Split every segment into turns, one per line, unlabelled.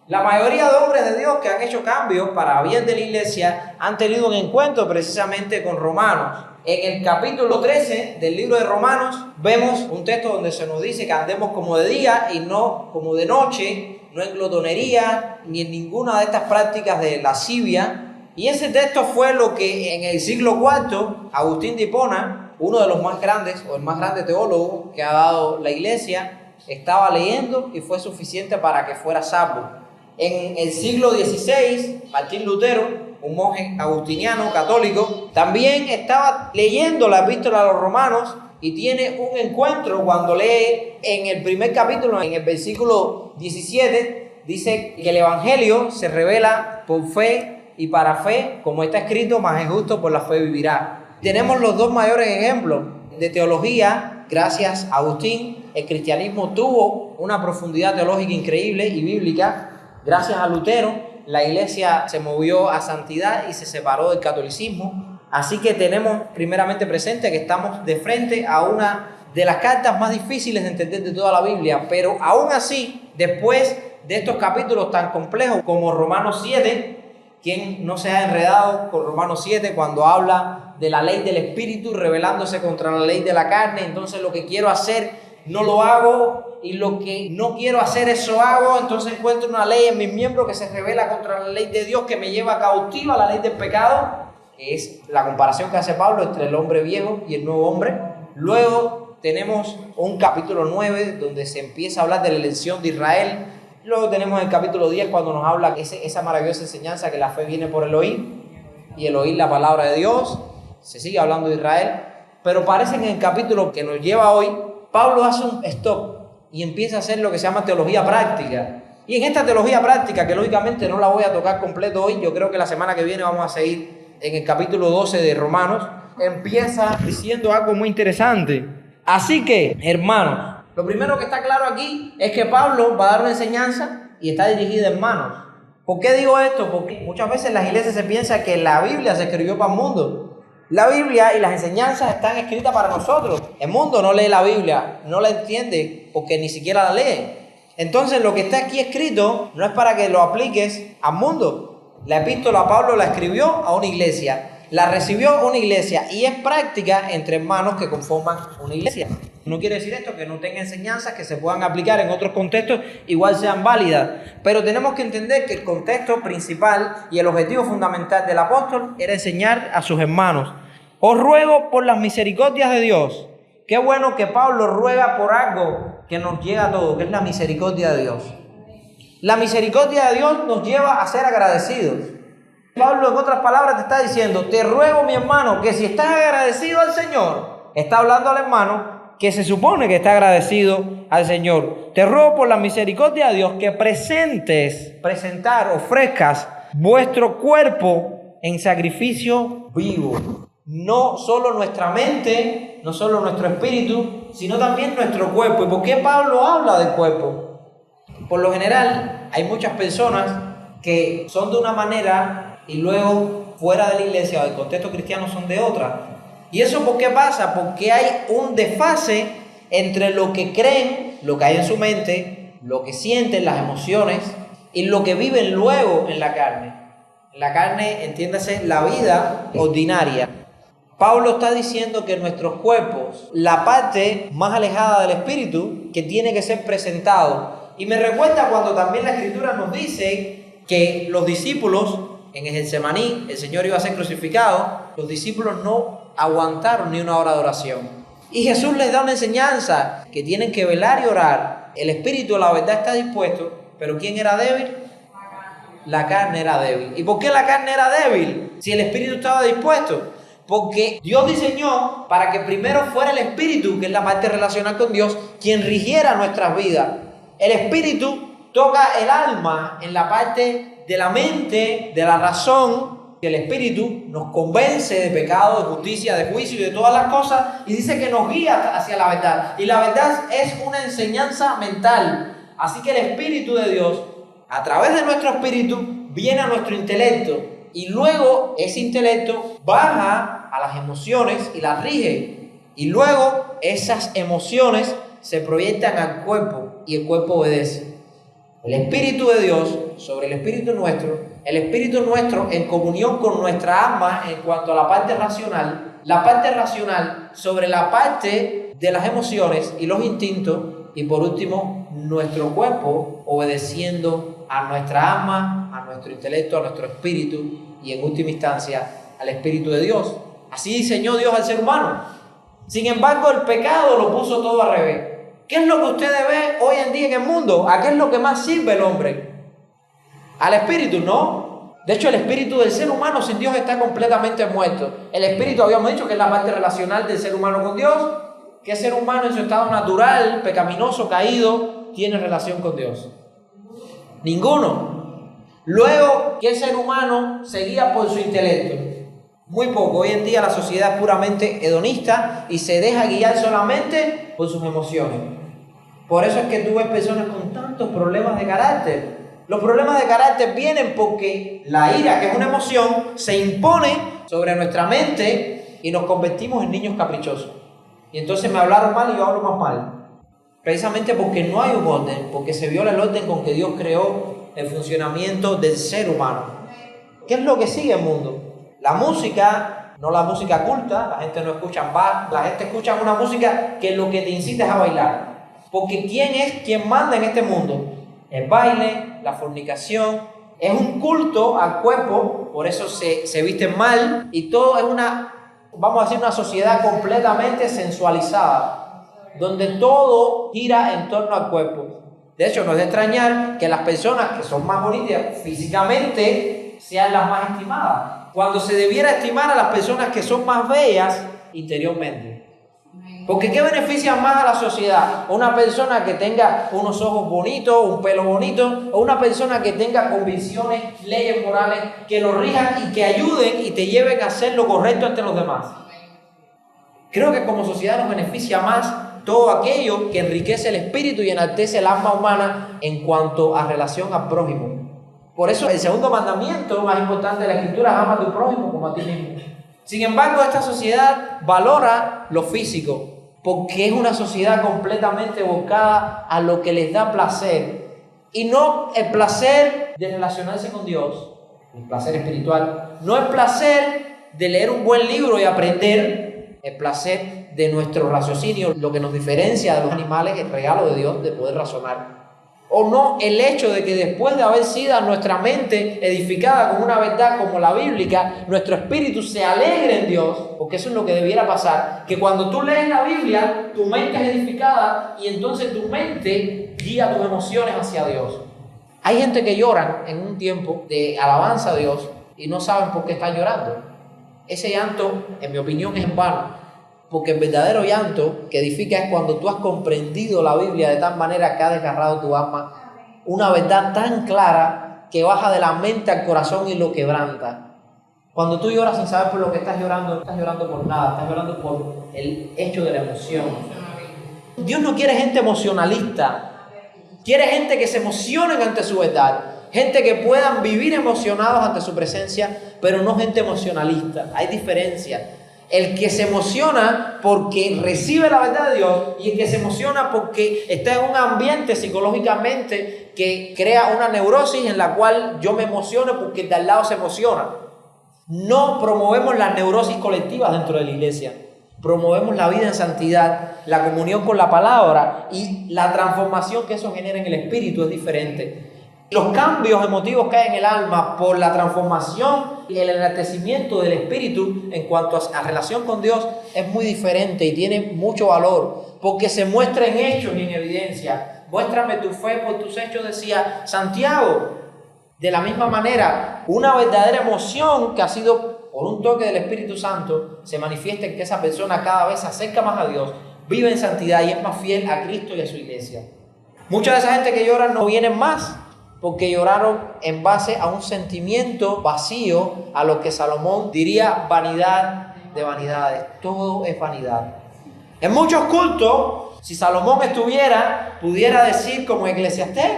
La mayoría de hombres de Dios que han hecho cambios para bien de la iglesia han tenido un encuentro precisamente con Romanos. En el capítulo 13 del libro de Romanos vemos un texto donde se nos dice que andemos como de día y no como de noche, no en glotonería ni en ninguna de estas prácticas de lascivia. Y ese texto fue lo que en el siglo IV Agustín de Hipona, uno de los más grandes o el más grande teólogo que ha dado la iglesia, estaba leyendo y fue suficiente para que fuera salvo. En el siglo XVI, Martín Lutero, un monje agustiniano católico, también estaba leyendo la epístola a los romanos y tiene un encuentro cuando lee en el primer capítulo, en el versículo 17, dice que el evangelio se revela por fe y para fe, como está escrito, mas el justo por la fe vivirá. Tenemos los dos mayores ejemplos de teología. Gracias a Agustín, el cristianismo tuvo una profundidad teológica increíble y bíblica. Gracias a Lutero, la iglesia se movió a santidad y se separó del catolicismo. Así que tenemos primeramente presente que estamos de frente a una de las cartas más difíciles de entender de toda la Biblia. Pero aún así, después de estos capítulos tan complejos como Romanos 7, ¿quién no se ha enredado con Romanos 7 cuando habla de la ley del Espíritu rebelándose contra la ley de la carne? Entonces lo que quiero hacer no lo hago y lo que no quiero hacer eso hago. Entonces encuentro una ley en mis miembros que se rebela contra la ley de Dios, que me lleva cautiva a la ley del pecado, que es la comparación que hace Pablo entre el hombre viejo y el nuevo hombre. Luego tenemos un capítulo 9 donde se empieza a hablar de la elección de Israel. Luego tenemos el capítulo 10 cuando nos habla esa maravillosa enseñanza que la fe viene por el oír y el oír la palabra de Dios. Se sigue hablando de Israel, pero parece que en el capítulo que nos lleva hoy, Pablo hace un stop y empieza a hacer lo que se llama teología práctica. Y en esta teología práctica, que lógicamente no la voy a tocar completo hoy, yo creo que la semana que viene vamos a seguir en el capítulo 12 de Romanos, empieza diciendo algo muy interesante. Así que, hermanos, lo primero que está claro aquí es que Pablo va a dar una enseñanza y está dirigida a hermanos. ¿Por qué digo esto? Porque muchas veces en las iglesias se piensa que la Biblia se escribió para el mundo. La Biblia y las enseñanzas están escritas para nosotros. El mundo no lee la Biblia, no la entiende porque ni siquiera la lee. Entonces lo que está aquí escrito no es para que lo apliques al mundo. La epístola Pablo la escribió a una iglesia, la recibió una iglesia y es práctica entre hermanos que conforman una iglesia. No quiere decir esto que no tenga enseñanzas que se puedan aplicar en otros contextos, igual sean válidas. Pero tenemos que entender que el contexto principal y el objetivo fundamental del apóstol era enseñar a sus hermanos. Os ruego por las misericordias de Dios. Qué bueno que Pablo ruega por algo que nos llega a todos, que es la misericordia de Dios. La misericordia de Dios nos lleva a ser agradecidos. Pablo, en otras palabras, te está diciendo, te ruego, mi hermano, que si estás agradecido al Señor, está hablando al hermano que se supone que está agradecido al Señor. Te ruego por la misericordia de Dios que ofrezcas vuestro cuerpo en sacrificio vivo. No solo nuestra mente, no solo nuestro espíritu, sino también nuestro cuerpo. ¿Y por qué Pablo habla del cuerpo? Por lo general, hay muchas personas que son de una manera y luego fuera de la iglesia o del contexto cristiano son de otra. ¿Y eso por qué pasa? Porque hay un desfase entre lo que creen, lo que hay en su mente, lo que sienten, las emociones y lo que viven luego en la carne. En la carne, entiéndase, la vida ordinaria. Pablo está diciendo que nuestros cuerpos, la parte más alejada del espíritu, que tiene que ser presentado. Y me recuerda cuando también la Escritura nos dice que los discípulos, en el Getsemaní, el Señor iba a ser crucificado, los discípulos no aguantaron ni una hora de oración. Y Jesús les da una enseñanza que tienen que velar y orar. El espíritu, la verdad, está dispuesto, pero ¿quién era débil? La carne era débil. ¿Y por qué la carne era débil? Si el espíritu estaba dispuesto. Porque Dios diseñó para que primero fuera el espíritu, que es la parte relacional con Dios, quien rigiera nuestras vidas. El espíritu toca el alma en la parte de la mente, de la razón. El espíritu nos convence de pecado, de justicia, de juicio y de todas las cosas, y dice que nos guía hacia la verdad. Y la verdad es una enseñanza mental. Así que el Espíritu de Dios, a través de nuestro espíritu, viene a nuestro intelecto. Y luego ese intelecto baja a las emociones y las rige. Y luego esas emociones se proyectan al cuerpo y el cuerpo obedece. El Espíritu de Dios sobre el Espíritu nuestro, el Espíritu nuestro en comunión con nuestra alma en cuanto a la parte racional sobre la parte de las emociones y los instintos, y por último, nuestro cuerpo obedeciendo a nuestra alma, a nuestro intelecto, a nuestro espíritu y en última instancia al Espíritu de Dios. Así diseñó Dios al ser humano. Sin embargo, el pecado lo puso todo al revés. ¿Qué es lo que ustedes ven hoy en día en el mundo? ¿A qué es lo que más sirve el hombre? Al espíritu, ¿no? De hecho, el espíritu del ser humano sin Dios está completamente muerto. El espíritu, habíamos dicho que es la parte relacional del ser humano con Dios. ¿Qué ser humano en su estado natural, pecaminoso, caído, tiene relación con Dios? Ninguno. Luego, ¿qué ser humano se guía por su intelecto? Muy poco. Hoy en día la sociedad es puramente hedonista y se deja guiar solamente por sus emociones. Por eso es que tú ves personas con tantos problemas de carácter. Los problemas de carácter vienen porque la ira, que es una emoción, se impone sobre nuestra mente y nos convertimos en niños caprichosos. Y entonces me hablaron mal y yo hablo más mal. Precisamente porque no hay un orden, porque se viola el orden con que Dios creó el funcionamiento del ser humano. ¿Qué es lo que sigue el mundo? La música, no la música culta, la gente no escucha bar, la gente escucha una música que lo que te incita es a bailar. Porque ¿quién es quien manda en este mundo? El baile, la fornicación, es un culto al cuerpo, por eso se visten mal y todo es vamos a decir, una sociedad completamente sensualizada, donde todo gira en torno al cuerpo. De hecho, no es de extrañar que las personas que son más bonitas físicamente sean las más estimadas, cuando se debiera estimar a las personas que son más bellas interiormente. Porque ¿qué beneficia más a la sociedad? Una persona que tenga unos ojos bonitos, un pelo bonito, o una persona que tenga convicciones, leyes morales que lo rijan y que ayuden y te lleven a hacer lo correcto ante los demás. Creo que como sociedad nos beneficia más todo aquello que enriquece el espíritu y enaltece el alma humana en cuanto a relación al prójimo. Por eso el segundo mandamiento más importante de la Escritura es ama a tu prójimo como a ti mismo. Sin embargo, esta sociedad valora lo físico, porque es una sociedad completamente evocada a lo que les da placer y no el placer de relacionarse con Dios, el placer espiritual, no el placer de leer un buen libro y aprender, el placer de nuestro raciocinio, lo que nos diferencia de los animales, el regalo de Dios de poder razonar. O no el hecho de que después de haber sido nuestra mente edificada con una verdad como la bíblica, nuestro espíritu se alegre en Dios, porque eso es lo que debiera pasar, que cuando tú lees la Biblia, tu mente es edificada y entonces tu mente guía tus emociones hacia Dios. Hay gente que llora en un tiempo de alabanza a Dios y no saben por qué están llorando. Ese llanto, en mi opinión, es en vano. Porque el verdadero llanto que edifica es cuando tú has comprendido la Biblia de tal manera que ha desgarrado tu alma una verdad tan clara que baja de la mente al corazón y lo quebranta. Cuando tú lloras sin saber por lo que estás llorando por nada, estás llorando por el hecho de la emoción. Dios no quiere gente emocionalista, quiere gente que se emocionen ante su verdad, gente que puedan vivir emocionados ante su presencia, pero no gente emocionalista. Hay diferencia. El que se emociona porque recibe la verdad de Dios y el que se emociona porque está en un ambiente psicológicamente que crea una neurosis en la cual yo me emociono porque el de al lado se emociona. No promovemos las neurosis colectivas dentro de la iglesia. Promovemos la vida en santidad, la comunión con la palabra y la transformación que eso genera en el espíritu es diferente. Los cambios emotivos que hay en el alma por la transformación y el enaltecimiento del espíritu en cuanto a relación con Dios es muy diferente y tiene mucho valor porque se muestra en hechos y en evidencia. Muéstrame tu fe por tus hechos, decía Santiago. De la misma manera, una verdadera emoción que ha sido por un toque del Espíritu Santo se manifiesta en que esa persona cada vez se acerca más a Dios, vive en santidad y es más fiel a Cristo y a su iglesia. Mucha de esa gente que llora no vienen más porque lloraron en base a un sentimiento vacío, a lo que Salomón diría vanidad de vanidades. Todo es vanidad. En muchos cultos, si Salomón estuviera, pudiera decir como Eclesiastés,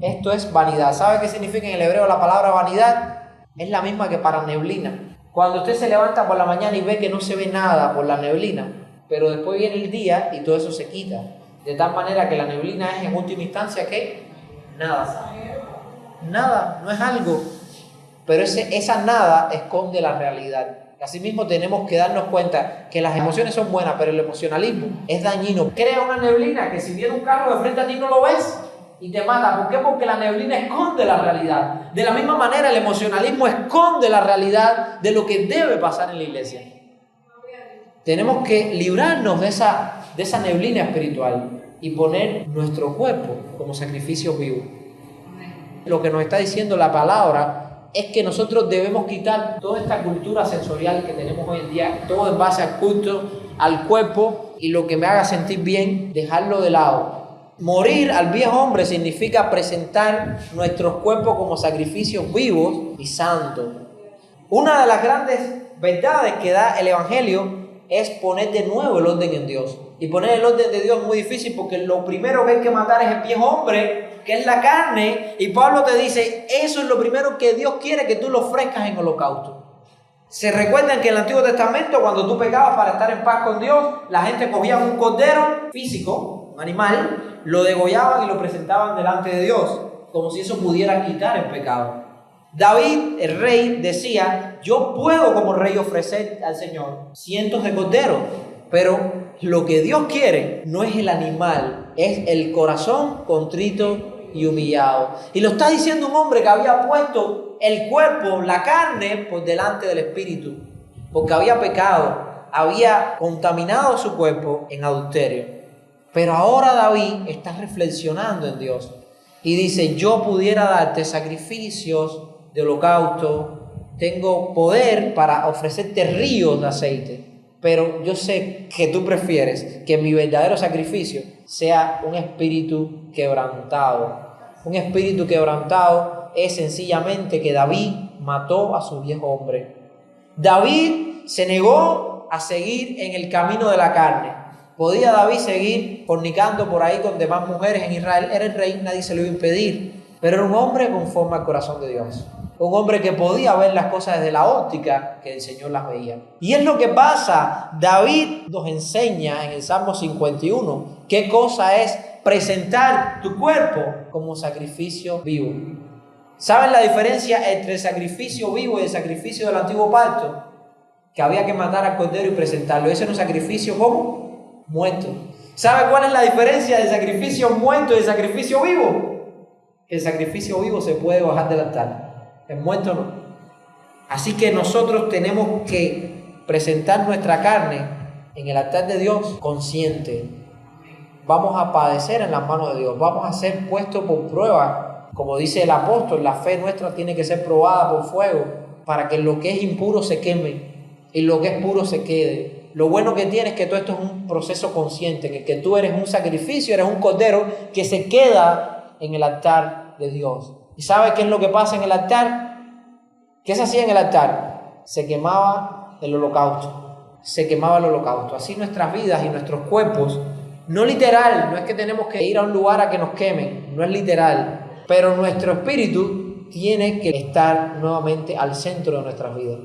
esto es vanidad. ¿Sabe qué significa en el hebreo la palabra vanidad? Es la misma que para neblina. Cuando usted se levanta por la mañana y ve que no se ve nada por la neblina, pero después viene el día y todo eso se quita. De tal manera que la neblina es en última instancia ¿qué? nada sabe. Nada, no es algo. Pero esa nada esconde la realidad. Asimismo tenemos que darnos cuenta que las emociones son buenas, pero el emocionalismo es dañino. Crea una neblina que si viene un carro de frente a ti no lo ves y te mata. ¿Por qué? Porque la neblina esconde la realidad. De la misma manera el emocionalismo esconde la realidad de lo que debe pasar en la iglesia. Tenemos que librarnos de esa neblina espiritual y poner nuestro cuerpo como sacrificio vivo. Lo que nos está diciendo la palabra es que nosotros debemos quitar toda esta cultura sensorial que tenemos hoy en día, todo en base al culto, al cuerpo y lo que me haga sentir bien, dejarlo de lado. Morir al viejo hombre significa presentar nuestros cuerpos como sacrificios vivos y santos. Una de las grandes verdades que da el Evangelio es poner de nuevo el orden en Dios. Y poner el orden de Dios es muy difícil porque lo primero que hay que matar es el viejo hombre, que es la carne, y Pablo te dice, eso es lo primero que Dios quiere que tú lo ofrezcas en holocausto. Se recuerdan que en el Antiguo Testamento, cuando tú pecabas para estar en paz con Dios, la gente cogía un cordero físico, un animal, lo degollaban y lo presentaban delante de Dios, como si eso pudiera quitar el pecado. David, el rey, decía, yo puedo como rey ofrecer al Señor cientos de corderos, pero lo que Dios quiere no es el animal, es el corazón contrito y humillado. Y lo está diciendo un hombre que había puesto el cuerpo, la carne, por delante del espíritu, porque había pecado, había contaminado su cuerpo en adulterio. Pero ahora David está reflexionando en Dios y dice, yo pudiera darte sacrificios de holocausto, tengo poder para ofrecerte ríos de aceite, pero yo sé que tú prefieres que mi verdadero sacrificio sea un espíritu quebrantado. Un espíritu quebrantado es sencillamente que David mató a su viejo hombre. David se negó a seguir en el camino de la carne. ¿Podía David seguir fornicando por ahí con demás mujeres en Israel? Era el rey, nadie se lo iba a impedir. Pero era un hombre conforme al corazón de Dios. Un hombre que podía ver las cosas desde la óptica que el Señor las veía. Y es lo que pasa. David nos enseña en el Salmo 51 qué cosa es presentar tu cuerpo como sacrificio vivo. ¿Saben la diferencia entre el sacrificio vivo y el sacrificio del antiguo pacto? Que había que matar al cordero y presentarlo. Ese era un sacrificio ¿cómo? Muerto. ¿Sabe cuál es la diferencia del sacrificio muerto y del sacrificio vivo? El sacrificio vivo se puede bajar del altar. El muerto no. Así que nosotros tenemos que presentar nuestra carne en el altar de Dios consciente. Vamos a padecer en las manos de Dios. Vamos a ser puestos por prueba. Como dice el apóstol, la fe nuestra tiene que ser probada por fuego para que lo que es impuro se queme y lo que es puro se quede. Lo bueno que tiene es que todo esto es un proceso consciente, en el que tú eres un sacrificio, eres un cordero que se queda en el altar de Dios. ¿Y sabe qué es lo que pasa en el altar? ¿Qué se hacía en el altar? Se quemaba el holocausto. Se quemaba el holocausto. Así nuestras vidas y nuestros cuerpos, no literal, no es que tenemos que ir a un lugar a que nos quemen, no es literal, pero nuestro espíritu tiene que estar nuevamente al centro de nuestras vidas.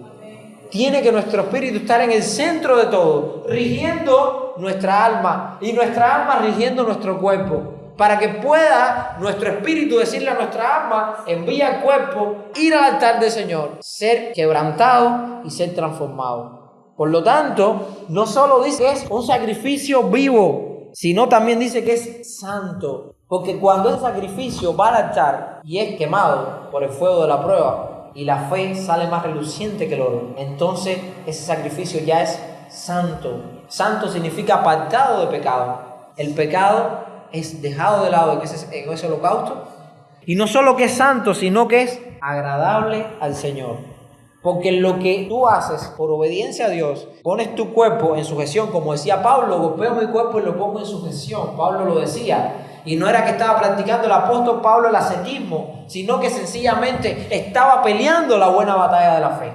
Tiene que nuestro espíritu estar en el centro de todo, rigiendo nuestra alma y nuestra alma rigiendo nuestro cuerpo. Para que pueda nuestro espíritu decirle a nuestra alma, envía al cuerpo, ir al altar del Señor, ser quebrantado y ser transformado. Por lo tanto, no solo dice que es un sacrificio vivo, sino también dice que es santo. Porque cuando ese sacrificio va al altar y es quemado por el fuego de la prueba y la fe sale más reluciente que el oro, entonces ese sacrificio ya es santo. Santo significa apartado de pecado. El pecado es dejado de lado en ese holocausto. Y no solo que es santo, sino que es agradable al Señor. Porque lo que tú haces por obediencia a Dios, pones tu cuerpo en sujeción, como decía Pablo, golpeo mi cuerpo y lo pongo en sujeción. Pablo lo decía. Y no era que estaba practicando el apóstol Pablo el ascetismo, sino que sencillamente estaba peleando la buena batalla de la fe.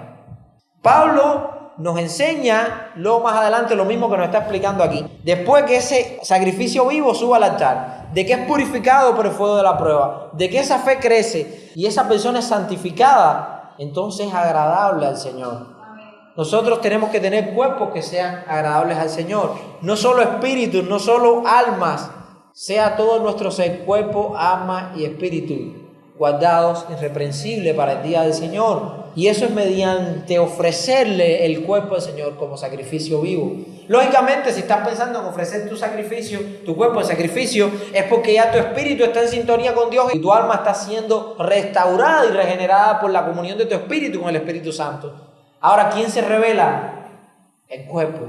Pablo nos enseña luego más adelante lo mismo que nos está explicando aquí. Después que ese sacrificio vivo suba al altar, de que es purificado por el fuego de la prueba, de que esa fe crece y esa persona es santificada, entonces es agradable al Señor. Nosotros tenemos que tener cuerpos que sean agradables al Señor. No solo espíritus, no solo almas, sea todo nuestro ser, cuerpo, alma y espíritu, guardados irreprensibles para el día del Señor. Y eso es mediante ofrecerle el cuerpo al Señor como sacrificio vivo. Lógicamente, si estás pensando en ofrecer tu sacrificio, tu cuerpo en sacrificio, es porque ya tu espíritu está en sintonía con Dios y tu alma está siendo restaurada y regenerada por la comunión de tu espíritu con el Espíritu Santo. Ahora, ¿quién se revela? El cuerpo.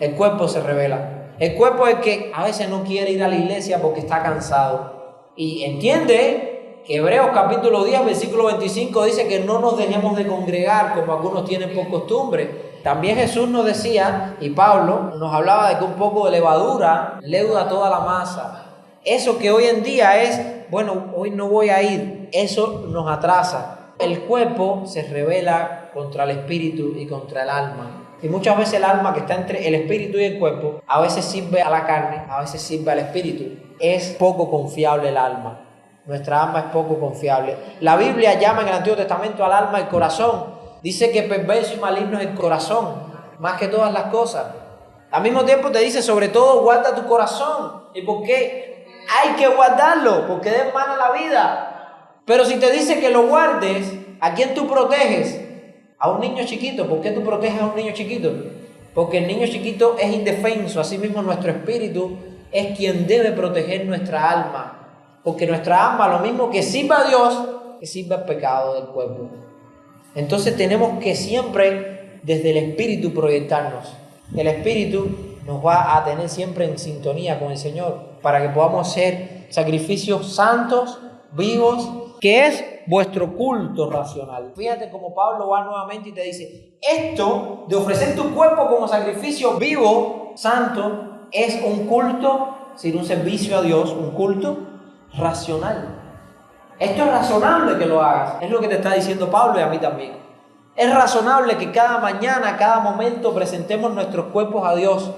El cuerpo se revela. El cuerpo es el que a veces no quiere ir a la iglesia porque está cansado. Y entiende que Hebreos capítulo 10, versículo 25 dice que no nos dejemos de congregar como algunos tienen por costumbre. También Jesús nos decía, y Pablo nos hablaba de que un poco de levadura leuda toda la masa. Eso que hoy en día es, bueno, hoy no voy a ir, eso nos atrasa. El cuerpo se revela contra el espíritu y contra el alma. Y muchas veces el alma que está entre el espíritu y el cuerpo, a veces sirve a la carne, a veces sirve al espíritu. Es poco confiable el alma. Nuestra alma es poco confiable. La Biblia llama en el Antiguo Testamento al alma el corazón. Dice que perverso y maligno es el corazón, más que todas las cosas. Al mismo tiempo te dice, sobre todo, guarda tu corazón. ¿Y por qué? Hay que guardarlo, porque de hermana la vida. Pero si te dice que lo guardes, ¿a quién tú proteges? A un niño chiquito. ¿Por qué tú proteges a un niño chiquito? Porque el niño chiquito es indefenso. Asimismo, nuestro espíritu es quien debe proteger nuestra alma. Porque nuestra alma, lo mismo que sirva a Dios, que sirva al pecado del cuerpo. Entonces tenemos que siempre desde el espíritu proyectarnos. El espíritu nos va a tener siempre en sintonía con el Señor para que podamos hacer sacrificios santos, vivos, que es vuestro culto racional. Fíjate cómo Pablo va nuevamente y te dice, esto de ofrecer tu cuerpo como sacrificio vivo, santo, es un culto, sin un servicio a Dios, un culto racional. Esto es razonable que lo hagas. Es lo que te está diciendo Pablo y a mí también. Es razonable que cada mañana, cada momento presentemos nuestros cuerpos a Dios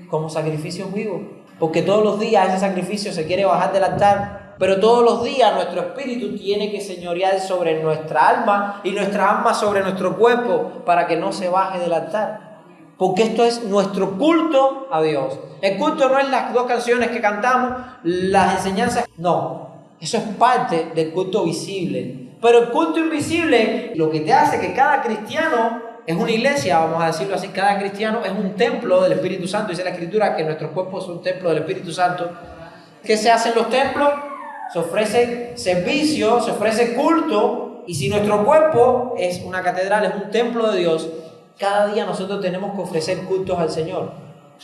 como sacrificios vivos. Porque todos los días ese sacrificio se quiere bajar del altar. Pero todos los días nuestro espíritu tiene que señorear sobre nuestra alma y nuestra alma sobre nuestro cuerpo para que no se baje del altar. Porque esto es nuestro culto a Dios. El culto no es las dos canciones que cantamos, las enseñanzas. No, eso es parte del culto visible. Pero el culto invisible, lo que te hace que cada cristiano es una iglesia, vamos a decirlo así, cada cristiano es un templo del Espíritu Santo. Dice la Escritura que nuestros cuerpos son un templo del Espíritu Santo. ¿Qué se hace en los templos? Se ofrece servicio, se ofrece culto. Y si nuestro cuerpo es una catedral, es un templo de Dios, cada día nosotros tenemos que ofrecer cultos al Señor.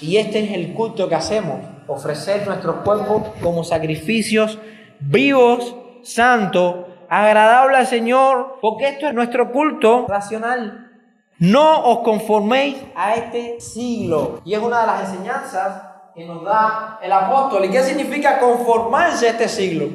Y este es el culto que hacemos, ofrecer nuestros cuerpos como sacrificios vivos, santos, agradables al Señor, porque esto es nuestro culto racional. No os conforméis a este siglo. Y es una de las enseñanzas que nos da el apóstol. ¿Y qué significa conformarse a este siglo?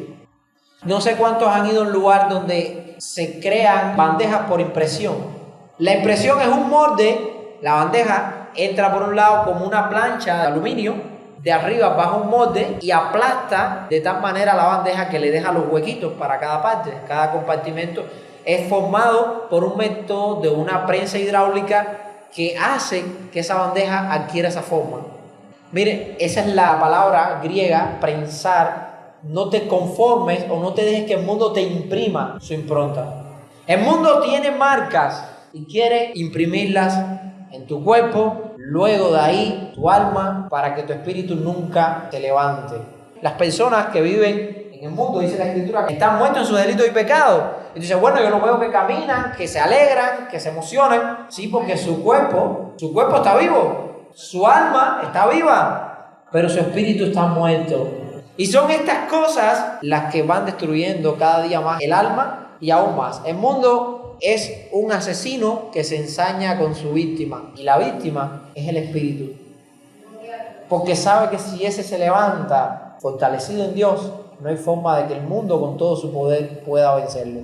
No sé cuántos han ido a un lugar donde se crean bandejas por impresión. La impresión es un molde, la bandeja entra por un lado como una plancha de aluminio, de arriba baja un molde y aplasta de tal manera la bandeja que le deja los huequitos para cada parte. Cada compartimento es formado por un método de una prensa hidráulica que hace que esa bandeja adquiera esa forma. Mire, esa es la palabra griega, prensar. No te conformes o no te dejes que el mundo te imprima su impronta. El mundo tiene marcas y quiere imprimirlas en tu cuerpo, luego de ahí tu alma, para que tu espíritu nunca se levante. Las personas que viven en el mundo, dice la Escritura, que están muertos en sus delitos y pecados. Y dice, bueno, yo los veo que caminan, que se alegran, que se emocionan. Sí, porque su cuerpo está vivo, su alma está viva, pero su espíritu está muerto. Y son estas cosas las que van destruyendo cada día más el alma y aún más. El mundo es un asesino que se ensaña con su víctima, y la víctima es el espíritu, porque sabe que si ese se levanta fortalecido en Dios, no hay forma de que el mundo con todo su poder pueda vencerlo,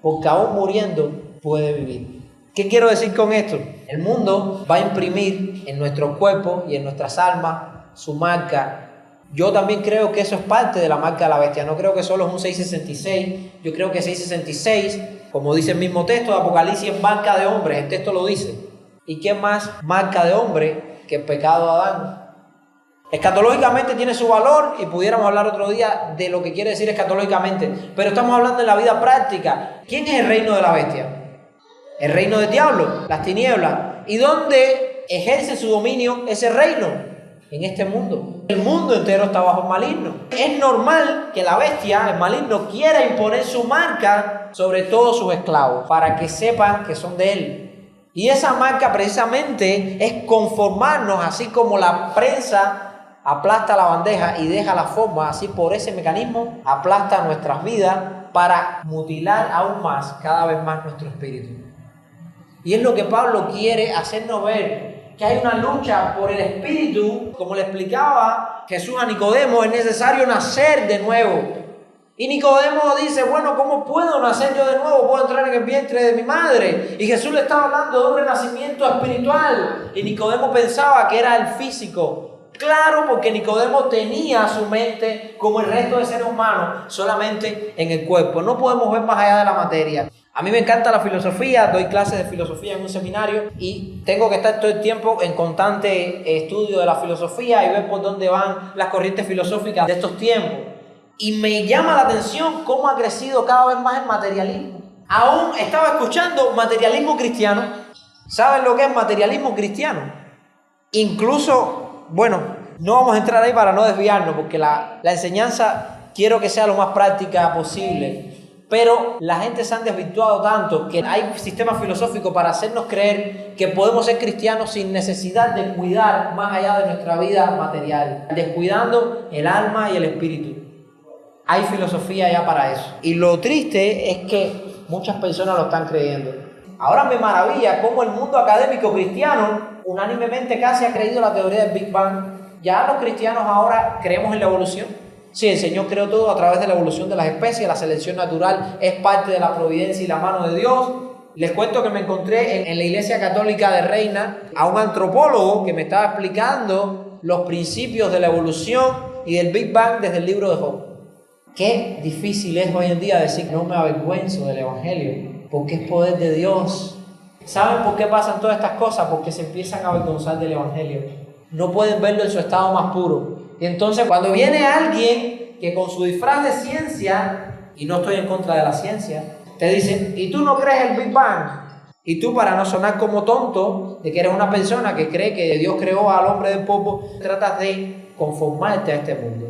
porque aún muriendo puede vivir. ¿Qué quiero decir con esto? El mundo va a imprimir en nuestros cuerpos y en nuestras almas su marca. Yo también creo que eso es parte de la marca de la bestia. No creo que solo es un 666. Yo creo que 666, como dice el mismo texto de Apocalipsis, es marca de hombre. El texto lo dice. ¿Y qué más marca de hombre que el pecado de Adán? Escatológicamente tiene su valor y pudiéramos hablar otro día de lo que quiere decir escatológicamente, pero estamos hablando de la vida práctica. ¿Quién es el reino de la bestia? El reino del diablo, las tinieblas. ¿Y dónde ejerce su dominio ese reino? En este mundo. El mundo entero está bajo el maligno. Es normal que la bestia, el maligno, quiera imponer su marca sobre todos sus esclavos para que sepan que son de él. Y esa marca precisamente es conformarnos, así como la prensa aplasta la bandeja y deja la forma, así por ese mecanismo aplasta nuestras vidas para mutilar aún más, cada vez más nuestro espíritu. Y es lo que Pablo quiere hacernos ver, que hay una lucha por el espíritu. Como le explicaba Jesús a Nicodemo, es necesario nacer de nuevo. Y Nicodemo dice, bueno, ¿cómo puedo nacer yo de nuevo? ¿Puedo entrar en el vientre de mi madre? Y Jesús le estaba hablando de un renacimiento espiritual. Y Nicodemo pensaba que era el físico. Claro, porque Nicodemo tenía su mente, como el resto de seres humanos, solamente en el cuerpo. No podemos ver más allá de la materia. A mí me encanta la filosofía, doy clases de filosofía en un seminario y tengo que estar todo el tiempo en constante estudio de la filosofía y ver por dónde van las corrientes filosóficas de estos tiempos. Y me llama la atención cómo ha crecido cada vez más el materialismo. Aún estaba escuchando materialismo cristiano. ¿Saben lo que es materialismo cristiano? Incluso, bueno, no vamos a entrar ahí para no desviarnos, porque la enseñanza quiero que sea lo más práctica posible. Pero la gente se han desvirtuado tanto que hay sistemas filosóficos para hacernos creer que podemos ser cristianos sin necesidad de cuidar más allá de nuestra vida material, descuidando el alma y el espíritu. Hay filosofía ya para eso. Y lo triste es que muchas personas lo están creyendo. Ahora me maravilla cómo el mundo académico cristiano unánimemente casi ha creído la teoría del Big Bang. Ya los cristianos ahora creemos en la evolución. Sí, el Señor creó todo a través de la evolución de las especies, la selección natural es parte de la providencia y la mano de Dios. Les cuento que me encontré en la Iglesia Católica de Reina a un antropólogo que me estaba explicando los principios de la evolución y del Big Bang desde el libro de Job. Qué difícil es hoy en día decir no me avergüenzo del Evangelio, porque es poder de Dios. ¿Saben por qué pasan todas estas cosas? Porque se empiezan a avergonzar del Evangelio. No pueden verlo en su estado más puro. Y entonces cuando viene alguien que con su disfraz de ciencia, y no estoy en contra de la ciencia, te dice, ¿y tú no crees el Big Bang? Y tú, para no sonar como tonto, de que eres una persona que cree que Dios creó al hombre del polvo, tratas de conformarte a este mundo.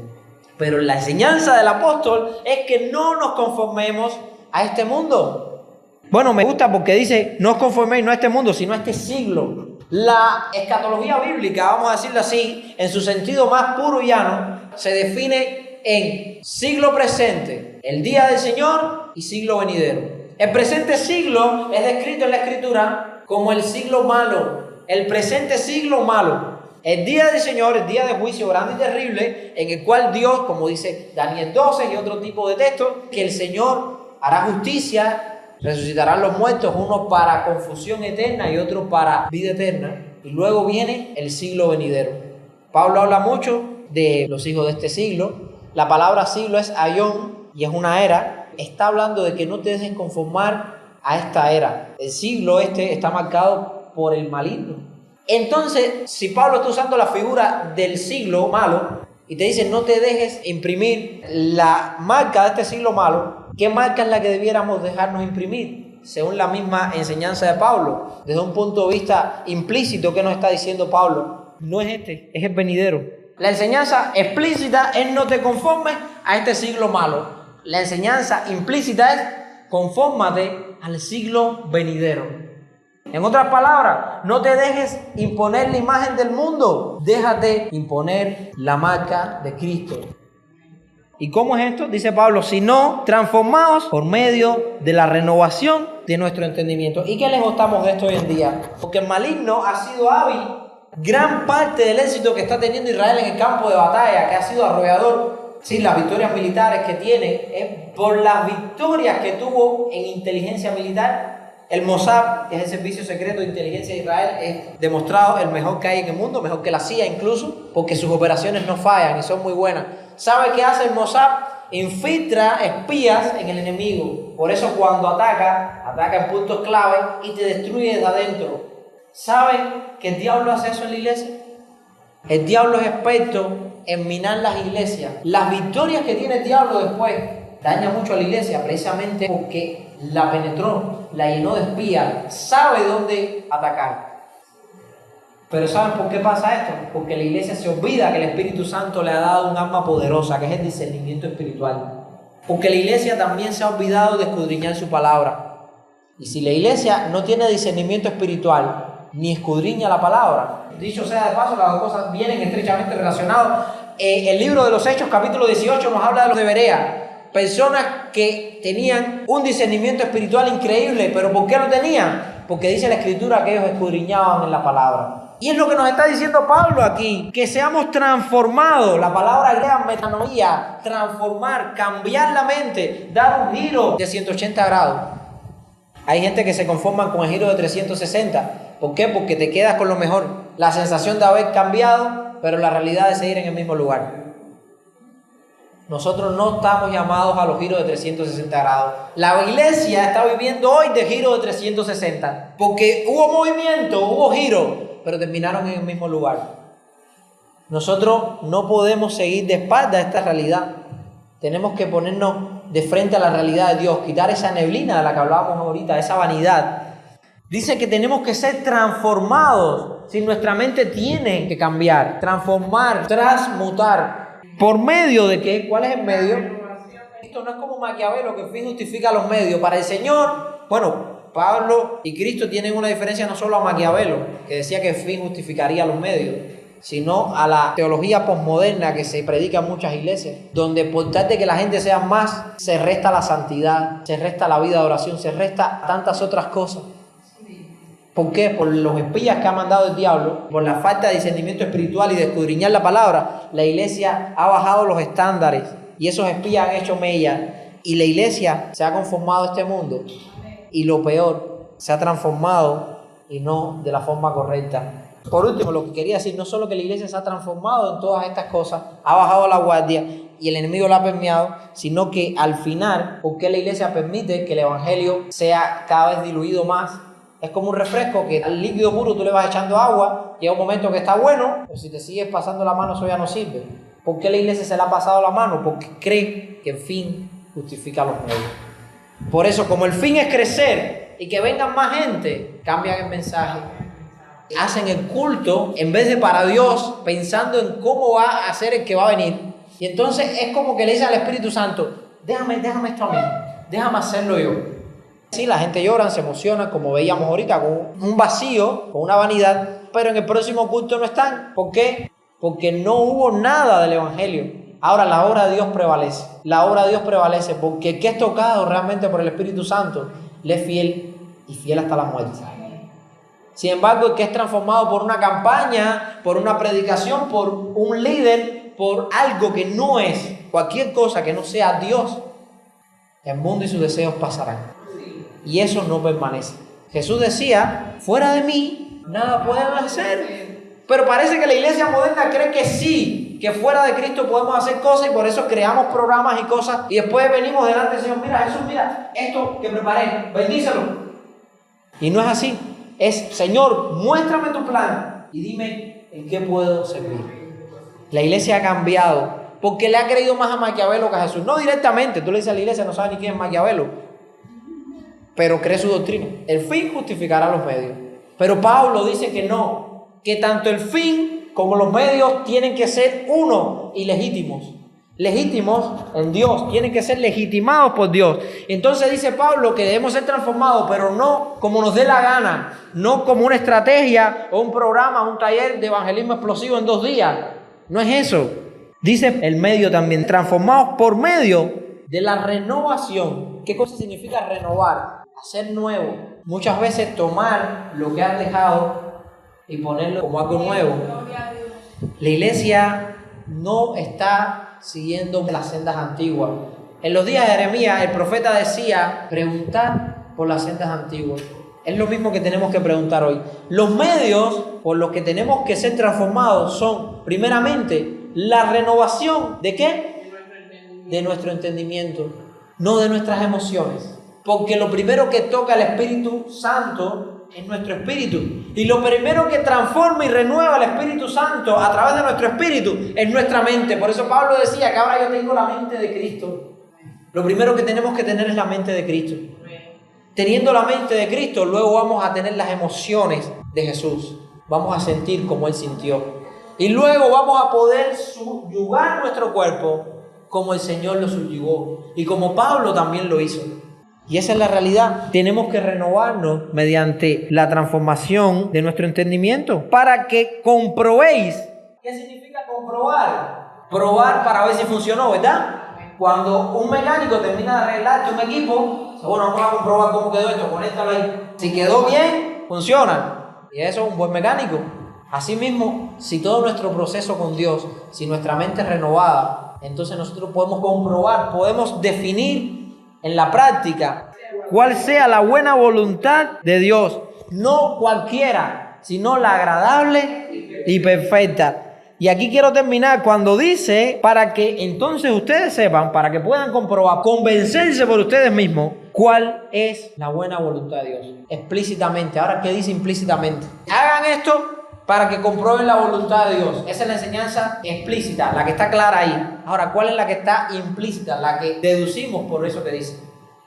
Pero la enseñanza del apóstol es que no nos conformemos a este mundo. Bueno, me gusta porque dice, no os conforméis no a este mundo, sino a este siglo. La escatología bíblica, vamos a decirlo así, en su sentido más puro y llano, se define en siglo presente, el día del Señor, y siglo venidero. El presente siglo es descrito en la Escritura como el siglo malo, el presente siglo malo. El día del Señor, el día de juicio grande y terrible, en el cual Dios, como dice Daniel 12 y otro tipo de textos, que el Señor hará justicia, resucitarán los muertos, uno para confusión eterna y otro para vida eterna. Y luego viene el siglo venidero. Pablo habla mucho de los hijos de este siglo. La palabra siglo es aión y es una era. Está hablando de que no te dejen conformar a esta era. El siglo este está marcado por el maligno. Entonces, si Pablo está usando la figura del siglo malo y te dice no te dejes imprimir la marca de este siglo malo, ¿qué marca es la que debiéramos dejarnos imprimir? Según la misma enseñanza de Pablo, desde un punto de vista implícito, ¿qué nos está diciendo Pablo? No es este, es el venidero. La enseñanza explícita es no te conformes a este siglo malo. La enseñanza implícita es confórmate al siglo venidero. En otras palabras, no te dejes imponer la imagen del mundo, déjate imponer la marca de Cristo. ¿Y cómo es esto? Dice Pablo, sino transformados por medio de la renovación de nuestro entendimiento. ¿Y qué les gustamos de esto hoy en día? Porque el maligno ha sido hábil. Gran parte del éxito que está teniendo Israel en el campo de batalla, que ha sido arrollador, sí, las victorias militares que tiene, es por las victorias que tuvo en inteligencia militar. El Mossad, que es el servicio secreto de inteligencia de Israel, es demostrado el mejor que hay en el mundo, mejor que la CIA incluso, porque sus operaciones no fallan y son muy buenas. ¿Sabe qué hace el Mossad? Infiltra espías en el enemigo. Por eso cuando ataca en puntos clave y te destruye desde adentro. ¿Saben que el diablo hace eso en la iglesia? El diablo es experto en minar las iglesias. Las victorias que tiene el diablo después daña mucho a la iglesia precisamente porque la penetró, la llenó de espías, sabe dónde atacar. Pero ¿saben por qué pasa esto? Porque la iglesia se olvida que el Espíritu Santo le ha dado un arma poderosa, que es el discernimiento espiritual. Porque la iglesia también se ha olvidado de escudriñar su palabra. Y si la iglesia no tiene discernimiento espiritual, ni escudriña la palabra, dicho sea de paso, las dos cosas vienen estrechamente relacionadas. El libro de los Hechos, capítulo 18, nos habla de los de Berea. Personas que tenían un discernimiento espiritual increíble. ¿Pero por qué lo tenían? Porque dice la Escritura que ellos escudriñaban en la palabra. Y es lo que nos está diciendo Pablo aquí, que seamos transformados. La palabra griega metanoia, transformar, cambiar la mente, dar un giro de 180 grados. Hay gente que se conforma con el giro de 360. ¿Por qué? Porque te quedas con lo mejor. La sensación de haber cambiado, pero la realidad es seguir en el mismo lugar. Nosotros no estamos llamados a los giros de 360 grados. La iglesia está viviendo hoy de giro de 360. Porque hubo movimiento, hubo giro, pero terminaron en el mismo lugar. Nosotros no podemos seguir de espalda a esta realidad. Tenemos que ponernos de frente a la realidad de Dios, quitar esa neblina de la que hablábamos ahorita, esa vanidad. Dice que tenemos que ser transformados. Si nuestra mente tiene que cambiar, transformar, transmutar. ¿Por medio de qué? ¿Cuál es el medio? Esto no es como Maquiavelo, que el fin justifica los medios. Para el Señor, bueno, Pablo y Cristo tienen una diferencia no solo a Maquiavelo, que decía que el fin justificaría los medios, sino a la teología posmoderna que se predica en muchas iglesias, donde por tal de que la gente sea más, se resta la santidad, se resta la vida de oración, se resta tantas otras cosas. ¿Por qué? Por los espías que ha mandado el diablo, por la falta de discernimiento espiritual y de escudriñar la palabra, la iglesia ha bajado los estándares y esos espías han hecho mella y la iglesia se ha conformado a este mundo y lo peor, se ha transformado y no de la forma correcta. Por último, lo que quería decir, no solo que la iglesia se ha transformado en todas estas cosas, ha bajado la guardia y el enemigo la ha permeado, sino que al final, ¿por qué la iglesia permite que el evangelio sea cada vez diluido más? Es como un refresco que al líquido puro tú le vas echando agua, llega un momento que está bueno, pero si te sigues pasando la mano eso ya no sirve. ¿Por qué la iglesia se le ha pasado la mano? Porque cree que el fin justifica los medios. Por eso, como el fin es crecer y que vengan más gente, cambian el mensaje. Hacen el culto en vez de para Dios, pensando en cómo va a ser el que va a venir. Y entonces es como que le dice al Espíritu Santo, déjame esto a mí, déjame hacerlo yo. Sí, la gente llora, se emociona, como veíamos ahorita, con un vacío, con una vanidad, pero en el próximo culto no están. ¿Por qué? Porque no hubo nada del evangelio. Ahora la obra de Dios prevalece. La obra de Dios prevalece porque el que es tocado realmente por el Espíritu Santo le es fiel y fiel hasta la muerte. Sin embargo, el que es transformado por una campaña, por una predicación, por un líder, por algo que no es, cualquier cosa que no sea Dios, el mundo y sus deseos pasarán. Y eso no permanece. Jesús decía, fuera de mí, nada pueden hacer. Pero parece que la iglesia moderna cree que sí, que fuera de Cristo podemos hacer cosas y por eso creamos programas y cosas. Y después venimos delante del Señor, mira Jesús, mira esto que preparé, bendícelo. Y no es así. Es, Señor, muéstrame tu plan y dime en qué puedo servir. La iglesia ha cambiado porque le ha creído más a Maquiavelo que a Jesús. No directamente, tú le dices a la iglesia, no sabe ni quién es Maquiavelo, pero cree su doctrina. El fin justificará los medios. Pero Pablo dice que no, que tanto el fin como los medios tienen que ser uno y legítimos. Legítimos en Dios, tienen que ser legitimados por Dios. Entonces dice Pablo que debemos ser transformados, pero no como nos dé la gana, no como una estrategia o un programa, un taller de evangelismo explosivo en 2 días. No es eso. Dice el medio también, transformados por medio de la renovación. ¿Qué cosa significa renovar? Hacer nuevo. Muchas veces tomar lo que has dejado y ponerlo como algo nuevo. La iglesia no está siguiendo las sendas antiguas. En los días de Jeremías, el profeta decía, preguntad por las sendas antiguas. Es lo mismo que tenemos que preguntar hoy. Los medios por los que tenemos que ser transformados son, primeramente, la renovación ¿de qué? De nuestro entendimiento, no de nuestras emociones. Porque lo primero que toca el Espíritu Santo en nuestro espíritu. Y lo primero que transforma y renueva el Espíritu Santo a través de nuestro espíritu es nuestra mente. Por eso Pablo decía que ahora yo tengo la mente de Cristo. Lo primero que tenemos que tener es la mente de Cristo. Teniendo la mente de Cristo, luego vamos a tener las emociones de Jesús. Vamos a sentir como Él sintió. Y luego vamos a poder subyugar nuestro cuerpo como el Señor lo subyugó. Y como Pablo también lo hizo. Y esa es la realidad. Tenemos que renovarnos mediante la transformación de nuestro entendimiento para que comprobéis. ¿Qué significa comprobar? Probar para ver si funcionó, ¿verdad? Cuando un mecánico termina de arreglarte un equipo, dice, bueno, vamos a comprobar cómo quedó esto, conéctalo ahí. Si quedó bien, funciona. Y eso es un buen mecánico. Asimismo, si todo nuestro proceso con Dios, si nuestra mente es renovada, entonces nosotros podemos comprobar, podemos definir en la práctica cuál sea la buena voluntad de Dios. No cualquiera, sino la agradable y perfecta. Y aquí quiero terminar cuando dice, para que entonces ustedes sepan, para que puedan comprobar, convencerse por ustedes mismos, cuál es la buena voluntad de Dios. Explícitamente. Ahora, ¿qué dice implícitamente? Hagan esto para que comprueben la voluntad de Dios. Esa es la enseñanza explícita, la que está clara ahí. Ahora, ¿cuál es la que está implícita? La que deducimos por eso que dice.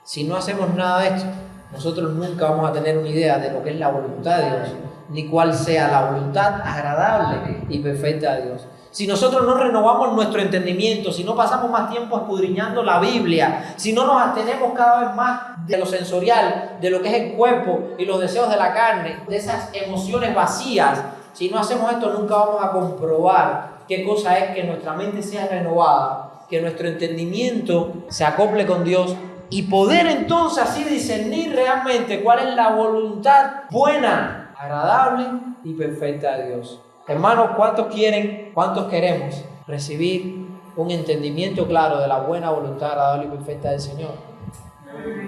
Si no hacemos nada de esto, nosotros nunca vamos a tener una idea de lo que es la voluntad de Dios, ni cuál sea la voluntad agradable y perfecta de Dios. Si nosotros no renovamos nuestro entendimiento, si no pasamos más tiempo escudriñando la Biblia, si no nos abstenemos cada vez más de lo sensorial, de lo que es el cuerpo y los deseos de la carne, de esas emociones vacías, si no hacemos esto, nunca vamos a comprobar qué cosa es que nuestra mente sea renovada, que nuestro entendimiento se acople con Dios y poder entonces así discernir realmente cuál es la voluntad buena, agradable y perfecta de Dios. Hermanos, ¿cuántos queremos recibir un entendimiento claro de la buena voluntad agradable y perfecta del Señor?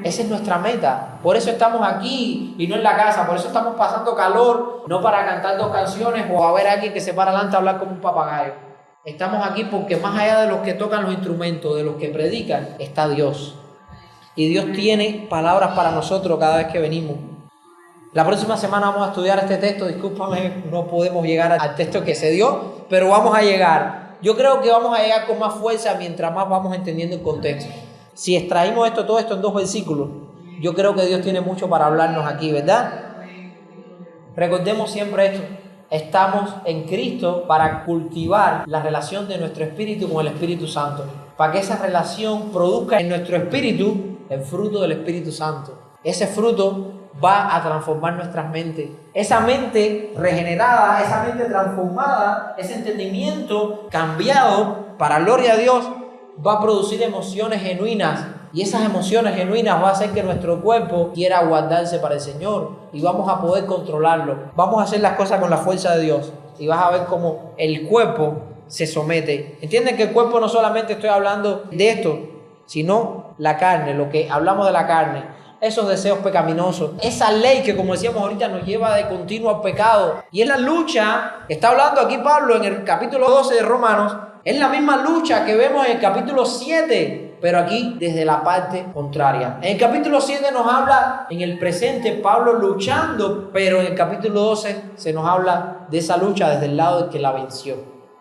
Esa es nuestra meta. Por eso estamos aquí y no en la casa. Por eso estamos pasando calor, no para cantar 2 canciones o a ver a alguien que se para adelante a hablar como un papagayo. Estamos aquí porque más allá de los que tocan los instrumentos, de los que predican, está Dios. Y Dios tiene palabras para nosotros cada vez que venimos. La próxima semana vamos a estudiar este texto. Discúlpame, no podemos llegar al texto que se dio, pero vamos a llegar. Yo creo que vamos a llegar con más fuerza mientras más vamos entendiendo el contexto. Si extraímos todo esto en 2 versículos, yo creo que Dios tiene mucho para hablarnos aquí, ¿verdad? Recordemos siempre esto. Estamos en Cristo para cultivar la relación de nuestro espíritu con el Espíritu Santo. Para que esa relación produzca en nuestro espíritu el fruto del Espíritu Santo. Ese fruto va a transformar nuestras mentes. Esa mente regenerada, esa mente transformada, ese entendimiento cambiado para gloria a Dios, va a producir emociones genuinas. Y esas emociones genuinas va a hacer que nuestro cuerpo quiera guardarse para el Señor. Y vamos a poder controlarlo. Vamos a hacer las cosas con la fuerza de Dios. Y vas a ver cómo el cuerpo se somete. ¿Entienden que el cuerpo no solamente estoy hablando de esto, sino la carne, lo que hablamos de la carne, esos deseos pecaminosos, esa ley que como decíamos ahorita nos lleva de continuo al pecado? Y es la lucha que está hablando aquí Pablo en el capítulo 12 de Romanos. Es la misma lucha que vemos en el capítulo 7, pero aquí desde la parte contraria. En el capítulo 7 nos habla en el presente Pablo luchando, pero en el capítulo 12 se nos habla de esa lucha desde el lado del que la venció.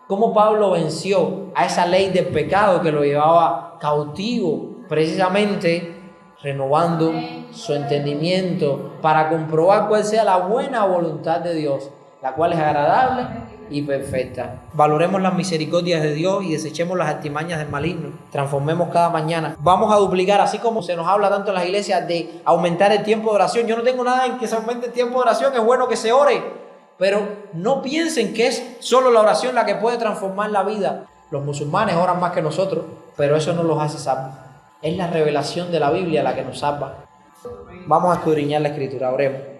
Cómo Pablo venció a esa ley del pecado que lo llevaba cautivo, precisamente renovando su entendimiento para comprobar cuál sea la buena voluntad de Dios, la cual es agradable y perfecta. Valoremos las misericordias de Dios y desechemos las artimañas del maligno. Transformemos cada mañana. Vamos a duplicar, así como se nos habla tanto en las iglesias de aumentar el tiempo de oración. Yo no tengo nada en que se aumente el tiempo de oración, es bueno que se ore, pero no piensen que es solo la oración la que puede transformar la vida. Los musulmanes oran más que nosotros, pero eso no los hace salvos. Es la revelación de la Biblia la que nos salva. Vamos a escudriñar la Escritura, oremos.